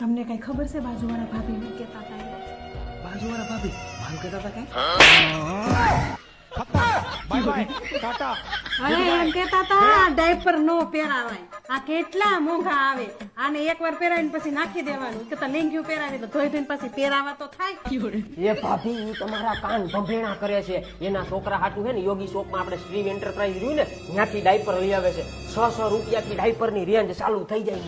તમને કઈ ખબર છે બાજુવાળા ભાભી ને કેતા હતા એ? બાજુવાળા ભાભી મારું કહેતા હતા અરે એમ કેતા હતા ડાયપર નો પહેરાવાય, આ કેટલા મોંઘા આવે, આને એકવાર પહેરાવીને પછી નાખી દેવાનું, કે લેંગ્યું પહેરાવી તો ધોઈ ધોઈને પછી પહેરાવા તો થાય. એ ભાભી ઈ તમારા કાન ભંભેણા કરે છે. એના છોકરા હાટું છે ને યોગી શોપમાં આપણે સ્ટ્રીવ એન્ટરપ્રાઇઝ રહ્યું ને ત્યાંથી ડાયપર લઈ આવે છે. 600 રૂપિયાથી ડાયપર ની રેન્જ ચાલુ થઈ જાય.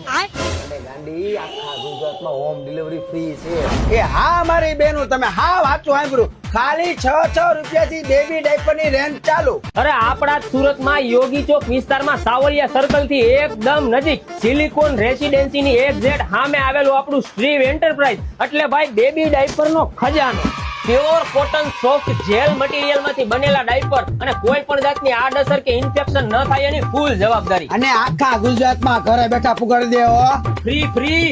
અને ગાંડી આખા ગુજરાતમાં હોમ ડિલિવરી ફ્રી છે. એ હા મારી બેનો તમે હા વાંચો સાંભળ્યું, ખાલી 6 રૂપિયાથી બેબી ડાયપર ની રેન્જ ચાલુ. અરે આપણા જ સુરતમાં યોગી ચોક વિસ્તારમાં સાવલિયા સર્કલ થી એકદમ નજીક સિલિકોન રેસિડેન્સી ની એક્ઝેક્ટ સામે આવેલું આપણું સ્ટ્રીવ એન્ટરપ્રાઇઝ. એટલે ભાઈ બેબી ડાયપર નો ખજાનો. Pure cotton soft gel material માંથી બનેલા ડાયપર અને કોઈ પણ જાતની આડઅસર કે ઇન્ફેક્શન ન થાય એની ફૂલ જવાબદારી. અને આખા ગુજરાતમાં ઘરે બેઠા પુગાડી દેવો ફ્રી ફ્રી.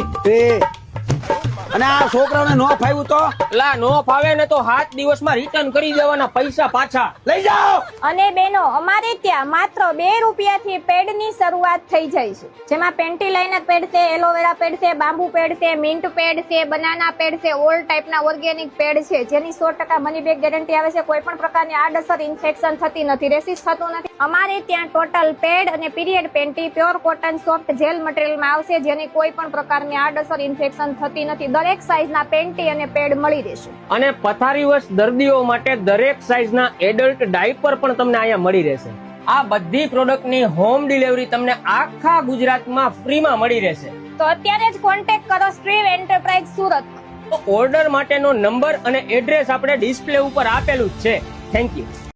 અને આ છોકરાઓને નો ફાવ્યું તો લા નો ફાવે ને તો 7 દિવસમાં રિટર્ન કરી દેવાના, પૈસા પાછા લઈ જાઓ. અને બેનો અમારે ત્યાં માત્ર 2 રૂપિયાથી પેડની શરૂઆત થઈ જાય છે, જેમાં પેન્ટી લાઇનર પેડ છે, એલોવેરા પેડ છે, બાંબુ પેડ છે, મિન્ટ પેડ છે, બનાના પેડ છે, ઓલ ટાઈપના ઓર્ગેનિક પેડ છે, જેની 100% મની બેક ગેરંટી આવે છે. કોઈ પણ પ્રકારની આડઅસર ઇન્ફેક્શન થતી નથી, રેસિસ થતું નથી. અમારે ત્યાં ટોટલ પેડ અને period panty pure cotton soft gel મટીરિયલમાં આવશે, જેની કોઈ પણ પ્રકારની આડઅસર ઇન્ફેક્શન થતી નથી. દરેક સાઈઝના પેન્ટી અને પેડ મળી રહેશે. અને પથારીવશ દર્દીઓ માટે દરેક સાઈઝના એડલ્ટ ડાયપર પણ તમને અહીંયા મળી રહેશે. આ બધી પ્રોડક્ટની હોમ ડિલિવરી તમને આખા ગુજરાતમાં ફ્રીમાં મળી રહેશે. તો અત્યારે જ કોન્ટેક્ટ કરો સ્ટ્રીવ એન્ટરપ્રાઇઝ સુરત. ઓર્ડર માટેનો નંબર અને એડ્રેસ આપણે ડિસ્પ્લે ઉપર આપેલું જ છે. Thank you.